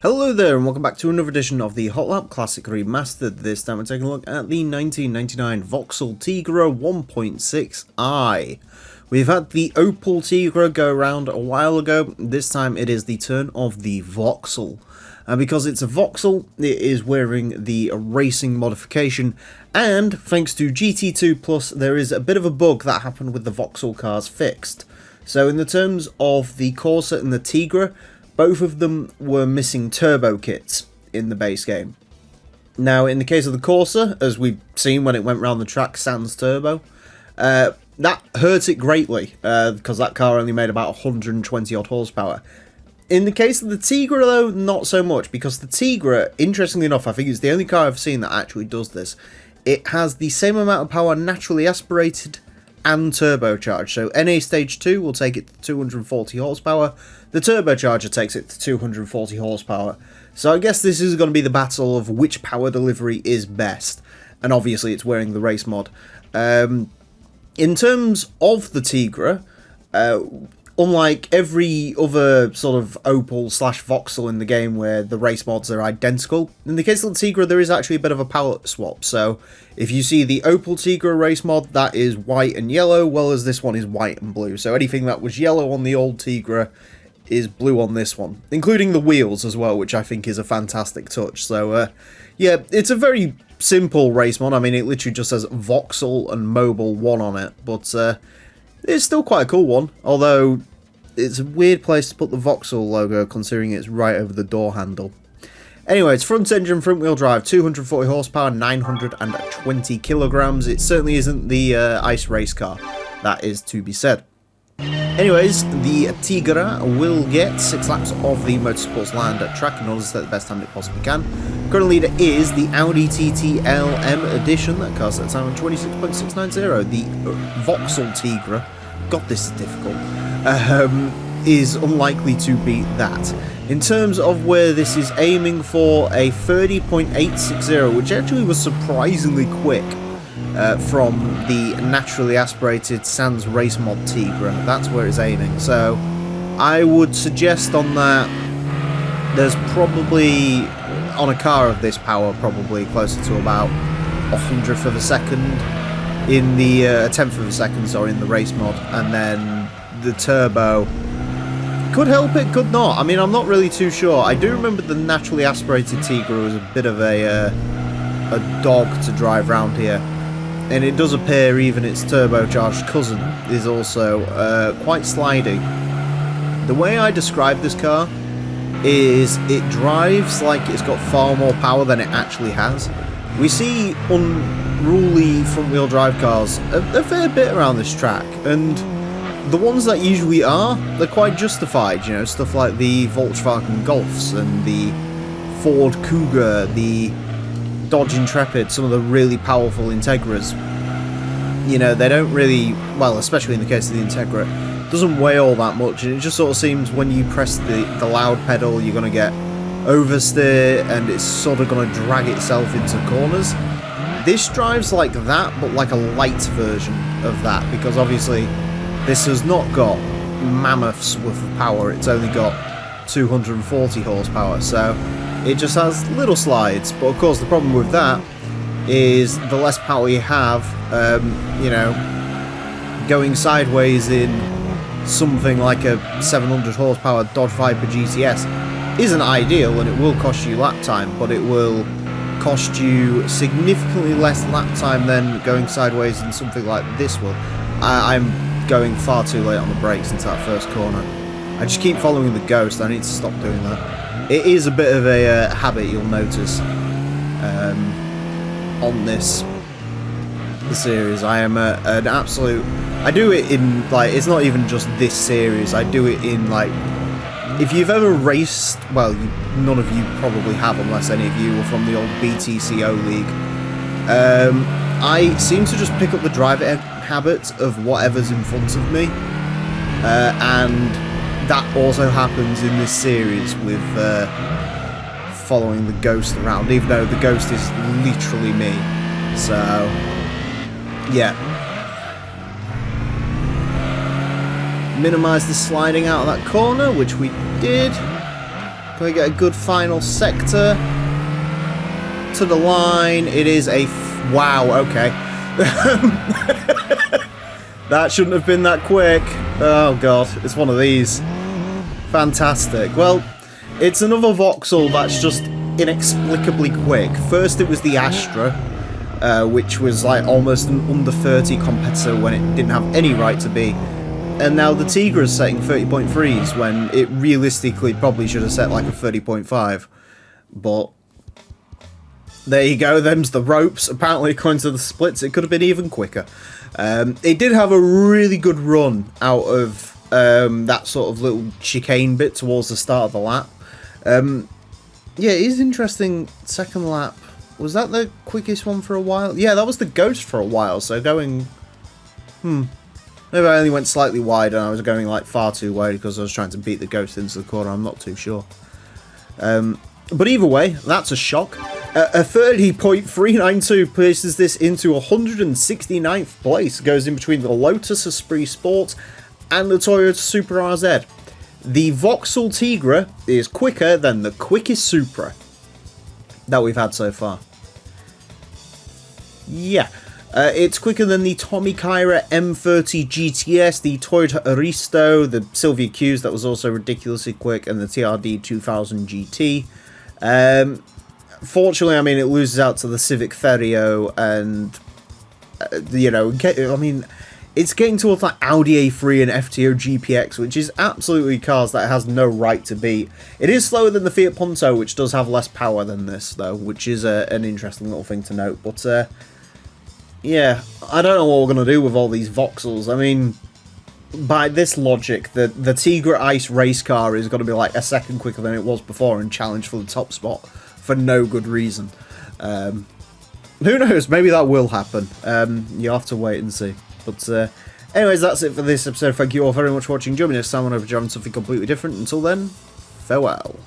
Hello there and welcome back to another edition of the Hot Lap Classic Remastered. This time we're taking a look at the 1999 Vauxhall Tigra 1.6i. We've had the Opel Tigra go around a while ago. This time it is the turn of the Vauxhall. And because it's a Vauxhall, it is wearing the racing modification, and thanks to GT2 Plus there is a bit of a bug that happened with the Vauxhall cars fixed. So in the terms of the Corsa and the Tigra, both of them were missing turbo kits in the base game. Now, in the case of the Corsa, as we've seen when it went round the track sans turbo, that hurt it greatly, because that car only made about 120 odd horsepower. In the case of the Tigra, though, not so much, because the Tigra, interestingly enough, I think it's the only car I've seen that actually does this. It has the same amount of power naturally aspirated and turbocharged. So NA Stage 2 will take it to 240 horsepower. The turbocharger takes it to 240 horsepower. So I guess this is going to be the battle of which power delivery is best. And obviously it's wearing the race mod. In terms of the Tigra, unlike every other sort of Opel / Vauxhall in the game where the race mods are identical, in the case of the Tigra there is actually a bit of a palette swap. So if you see the Opel Tigra race mod, that is white and yellow, well as this one is white and blue. So anything that was yellow on the old Tigra is blue on this one, including the wheels as well, which I think is a fantastic touch. So yeah, it's a very simple race mod. I mean, it literally just says Vauxhall and Mobile 1 on it, but it's still quite a cool one, although it's a weird place to put the Vauxhall logo considering it's right over the door handle. Anyway, it's front engine, front wheel drive, 240 horsepower, 920 kilograms. It certainly isn't the ice race car, that is to be said. Anyways, the Tigra will get 6 laps of the Motorsports Land track in order to set the best time it possibly can. Current leader is the Audi TT LM edition, that car sets time on 26.690. The Vauxhall Tigra, God this is difficult, is unlikely to beat that. In terms of where this is aiming for, a 30.860, which actually was surprisingly quick from the naturally aspirated sans race mod Tigra. That's where it's aiming. So I would suggest on that there's probably, on a car of this power, probably closer to about 100th of a second in the 10th of a second, sorry, in the race mod, and then the turbo could help it, could not. I mean, I'm not really too sure. I do remember the naturally aspirated Tigra was a bit of a dog to drive around here, and it does appear even its turbocharged cousin is also quite slidey. The way I describe this car is it drives like it's got far more power than it actually has. We see unruly front-wheel drive cars a fair bit around this track, and the ones that usually are, they're quite justified, you know, stuff like the Volkswagen Golfs and the Ford Kuga, the Dodge Intrepid, some of the really powerful Integras. You know, they don't really, well, especially in the case of the Integra, it doesn't weigh all that much, and it just sort of seems when you press the loud pedal, you're going to get oversteer, and it's sort of going to drag itself into corners. This drives like that, but like a light version of that, because obviously this has not got mammoths worth of power, it's only got 240 horsepower, so it just has little slides. But of course the problem with that is the less power you have, you know, going sideways in something like a 700 horsepower Dodge Viper GTS isn't ideal, and it will cost you lap time, but it will cost you significantly less lap time than going sideways in something like this will. I'm going far too late on the brakes into that first corner. I just keep following the ghost. I need to stop doing that. It is a bit of a habit, you'll notice, on this series. I am an absolute... I do it in, like, it's not even just this series. I do it in, like, if you've ever raced... Well, none of you probably have, unless any of you were from the old BTCO league. I seem to just pick up the driver habit of whatever's in front of me, and that also happens in this series with following the ghost around, even though the ghost is literally me. So yeah, minimize the sliding out of that corner, which we did. Can we get a good final sector? To the line. It is a... wow, okay. That shouldn't have been that quick. Oh god, it's one of these. Fantastic. Well, it's another Vauxhall that's just inexplicably quick. First it was the Astra, which was like almost an under 30 competitor when it didn't have any right to be. And now the Tigra is setting 30.3s when it realistically probably should have set like a 30.5. But there you go, them's the ropes. Apparently, according to the splits, it could have been even quicker. It did have a really good run out of that sort of little chicane bit towards the start of the lap. Yeah, it is interesting. Second lap, was that the quickest one for a while? Yeah, that was the Ghost for a while, so going... Maybe I only went slightly wide and I was going like far too wide because I was trying to beat the Ghost into the corner, I'm not too sure. But either way, that's a shock. A 30.392 places this into 169th place. Goes in between the Lotus Esprit Sport and the Toyota Supra RZ. The Vauxhall Tigra is quicker than the quickest Supra that we've had so far. Yeah. It's quicker than the Tommy Kyra M30 GTS, the Toyota Aristo, the Silvia Qs that was also ridiculously quick, and the TRD 2000 GT. Fortunately, I mean, it loses out to the Civic Ferio, and, you know, I mean, it's getting towards like Audi A3 and FTO GPX, which is absolutely cars that it has no right to beat. It is slower than the Fiat Punto, which does have less power than this, though, which is an interesting little thing to note, but, yeah, I don't know what we're going to do with all these Vauxhalls. I mean, by this logic, the Tigra Ice race car is going to be like a second quicker than it was before and challenge for the top spot for no good reason. Who knows? Maybe that will happen. You'll have to wait and see. But anyways, that's it for this episode. Thank you all very much for watching. Join me next time when I'll be driving something completely different. Until then, farewell.